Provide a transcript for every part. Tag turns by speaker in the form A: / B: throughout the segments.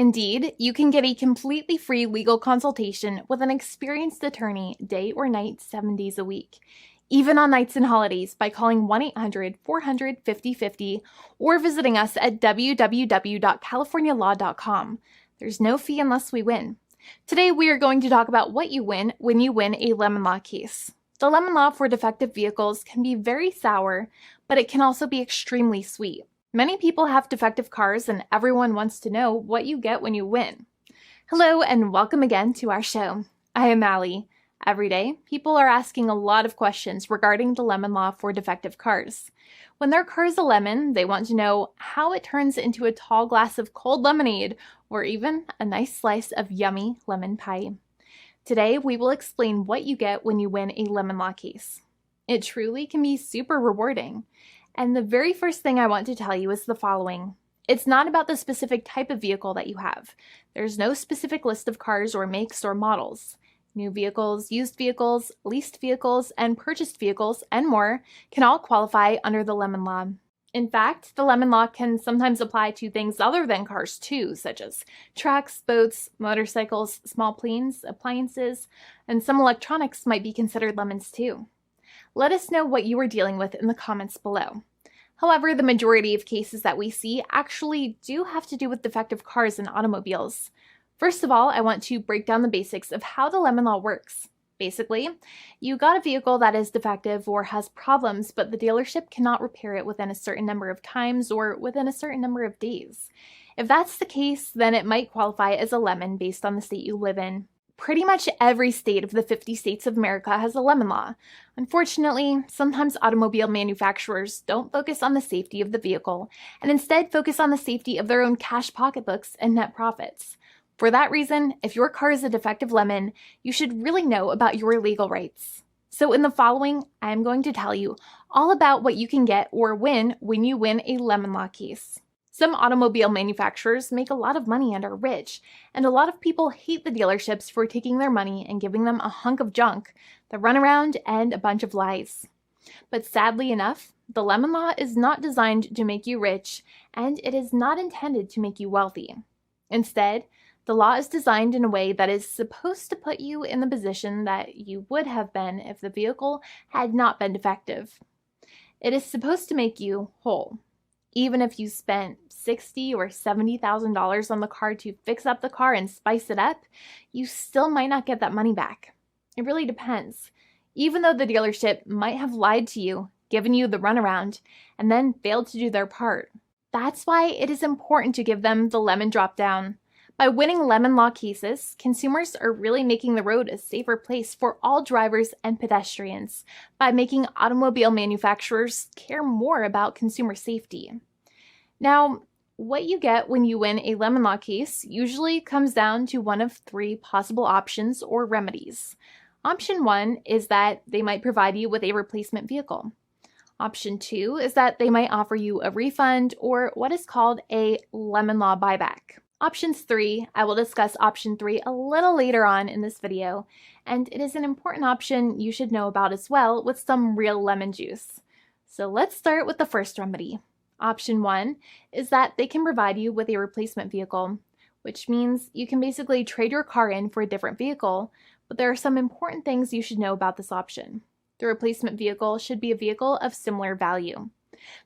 A: Indeed, you can get a completely free legal consultation with an experienced attorney day or night, 7 days a week, even on nights and holidays by calling 1-800-400-5050 or visiting us at www.californialaw.com. There's no fee unless we win. Today, we are going to talk about what you win when you win a lemon law case. The lemon law for defective vehicles can be very sour, but it can also be extremely sweet. Many people have defective cars, and everyone wants to know what you get when you win. Hello, and welcome again to our show. I am Allie. Every day, people are asking a lot of questions regarding the lemon law for defective cars. When their car is a lemon, they want to know how it turns into a tall glass of cold lemonade, or even a nice slice of yummy lemon pie. Today, we will explain what you get when you win a lemon law case. It truly can be super rewarding. And the very first thing I want to tell you is the following. It's not about the specific type of vehicle that you have. There's no specific list of cars or makes or models. New vehicles, used vehicles, leased vehicles, and purchased vehicles, and more can all qualify under the lemon law. In fact, the lemon law can sometimes apply to things other than cars too, such as trucks, boats, motorcycles, small planes, appliances, and some electronics might be considered lemons too. Let us know what you are dealing with in the comments below. However, the majority of cases that we see actually do have to do with defective cars and automobiles. First of all, I want to break down the basics of how the lemon law works. Basically, you got a vehicle that is defective or has problems, but the dealership cannot repair it within a certain number of times or within a certain number of days. If that's the case, then it might qualify as a lemon based on the state you live in. Pretty much every state of the 50 states of America has a lemon law. Unfortunately, sometimes automobile manufacturers don't focus on the safety of the vehicle and instead focus on the safety of their own cash pocketbooks and net profits. For that reason, if your car is a defective lemon, you should really know about your legal rights. So in the following, I'm going to tell you all about what you can get or win when you win a lemon law case. Some automobile manufacturers make a lot of money and are rich, and a lot of people hate the dealerships for taking their money and giving them a hunk of junk, the runaround, and a bunch of lies. But sadly enough, the lemon law is not designed to make you rich, and it is not intended to make you wealthy. Instead, the law is designed in a way that is supposed to put you in the position that you would have been if the vehicle had not been defective. It is supposed to make you whole. Even if you spent $60,000 or $70,000 on the car to fix up the car and spice it up, you still might not get that money back. It really depends. Even though the dealership might have lied to you, given you the runaround, and then failed to do their part. That's why it is important to give them the lemon drop down. By winning lemon law cases, consumers are really making the road a safer place for all drivers and pedestrians by making automobile manufacturers care more about consumer safety. Now, what you get when you win a lemon law case usually comes down to one of three possible options or remedies. Option 1 is that they might provide you with a replacement vehicle. Option 2 is that they might offer you a refund or what is called a lemon law buyback. Options 3, I will discuss option 3 a little later on in this video, and it is an important option you should know about as well with some real lemon juice. So let's start with the first remedy. Option 1 is that they can provide you with a replacement vehicle, which means you can basically trade your car in for a different vehicle, but there are some important things you should know about this option. The replacement vehicle should be a vehicle of similar value.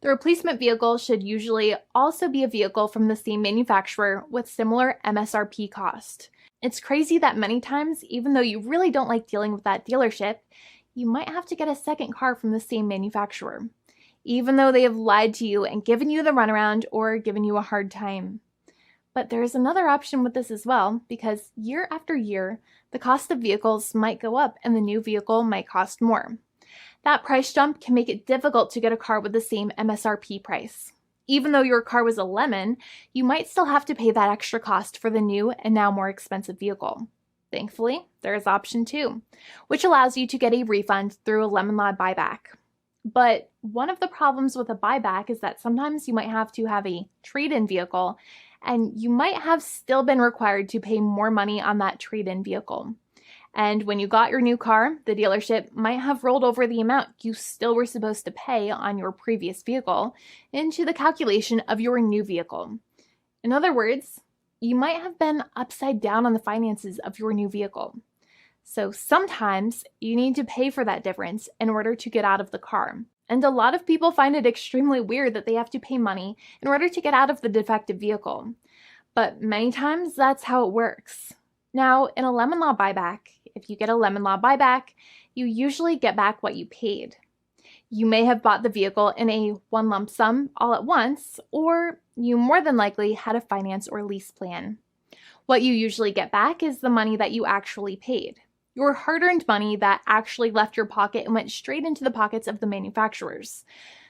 A: The replacement vehicle should usually also be a vehicle from the same manufacturer with similar MSRP cost. It's crazy that many times, even though you really don't like dealing with that dealership, you might have to get a second car from the same manufacturer, even though they have lied to you and given you the runaround or given you a hard time. But there is another option with this as well, because year after year, the cost of vehicles might go up and the new vehicle might cost more. That price jump can make it difficult to get a car with the same MSRP price. Even though your car was a lemon, you might still have to pay that extra cost for the new and now more expensive vehicle. Thankfully, there is option 2, which allows you to get a refund through a lemon law buyback. But one of the problems with a buyback is that sometimes you might have to have a trade-in vehicle, and you might have still been required to pay more money on that trade-in vehicle. And when you got your new car, the dealership might have rolled over the amount you still were supposed to pay on your previous vehicle into the calculation of your new vehicle. In other words, you might have been upside down on the finances of your new vehicle. So sometimes you need to pay for that difference in order to get out of the car. And a lot of people find it extremely weird that they have to pay money in order to get out of the defective vehicle. But many times that's how it works. Now, in a lemon law buyback, if you get a lemon law buyback, you usually get back what you paid. You may have bought the vehicle in a one lump sum all at once, or you more than likely had a finance or lease plan. What you usually get back is the money that you actually paid. Your hard-earned money that actually left your pocket and went straight into the pockets of the manufacturers.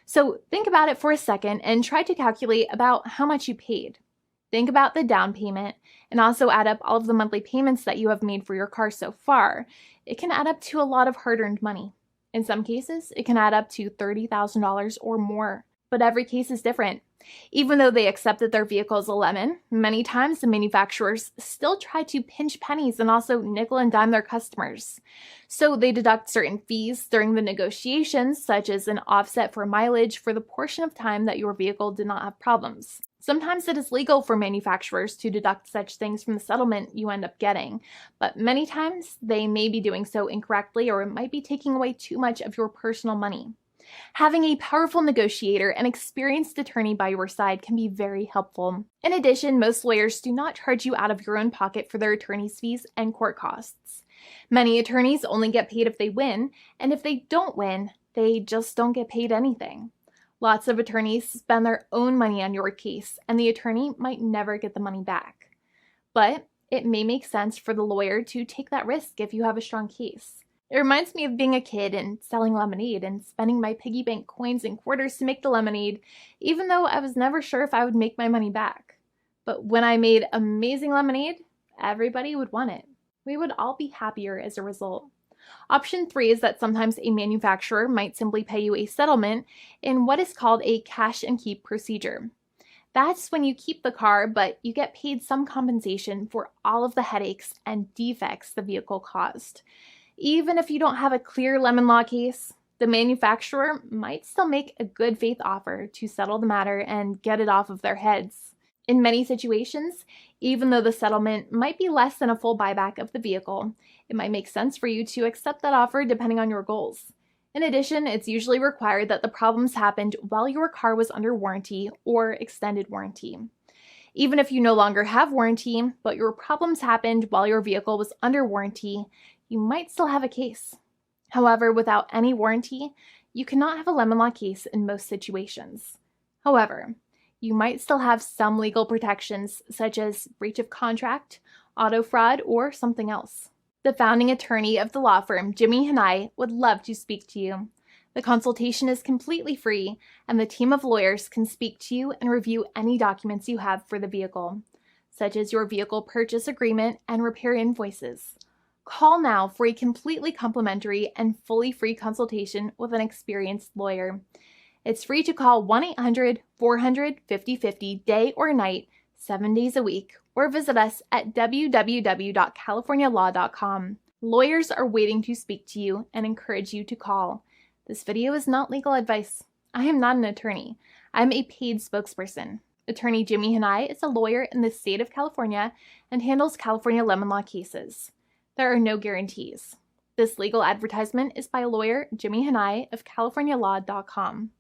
A: So think about it for a second and try to calculate about how much you paid. Think about the down payment and also add up all of the monthly payments that you have made for your car so far. It can add up to a lot of hard-earned money. In some cases, it can add up to $30,000 or more, but every case is different. Even though they accept that their vehicle is a lemon, many times the manufacturers still try to pinch pennies and also nickel and dime their customers. So they deduct certain fees during the negotiations, such as an offset for mileage for the portion of time that your vehicle did not have problems. Sometimes it is legal for manufacturers to deduct such things from the settlement you end up getting, but many times they may be doing so incorrectly or it might be taking away too much of your personal money. Having a powerful negotiator and experienced attorney by your side can be very helpful. In addition, most lawyers do not charge you out of your own pocket for their attorney's fees and court costs. Many attorneys only get paid if they win, and if they don't win, they just don't get paid anything. Lots of attorneys spend their own money on your case, and the attorney might never get the money back. But it may make sense for the lawyer to take that risk if you have a strong case. It reminds me of being a kid and selling lemonade and spending my piggy bank coins and quarters to make the lemonade, even though I was never sure if I would make my money back. But when I made amazing lemonade, everybody would want it. We would all be happier as a result. Option 3 is that sometimes a manufacturer might simply pay you a settlement in what is called a cash and keep procedure. That's when you keep the car, but you get paid some compensation for all of the headaches and defects the vehicle caused. Even if you don't have a clear lemon law case, the manufacturer might still make a good faith offer to settle the matter and get it off of their heads. In many situations, even though the settlement might be less than a full buyback of the vehicle, it might make sense for you to accept that offer depending on your goals. In addition, it's usually required that the problems happened while your car was under warranty or extended warranty. Even if you no longer have warranty, but your problems happened while your vehicle was under warranty, you might still have a case. However, without any warranty, you cannot have a lemon law case in most situations. However, you might still have some legal protections such as breach of contract, auto fraud, or something else. The founding attorney of the law firm, Jimmy and I, would love to speak to you. The consultation is completely free, and the team of lawyers can speak to you and review any documents you have for the vehicle, such as your vehicle purchase agreement and repair invoices. Call now for a completely complimentary and fully free consultation with an experienced lawyer. It's free to call 1-800-400-5050 day or night, 7 days a week, or visit us at www.californialaw.com. Lawyers are waiting to speak to you and encourage you to call. This video is not legal advice. I am not an attorney. I'm a paid spokesperson. Attorney Jimmy Hanai is a lawyer in the state of California and handles California lemon law cases. There are no guarantees. This legal advertisement is by lawyer Jimmy Hanai of CaliforniaLaw.com.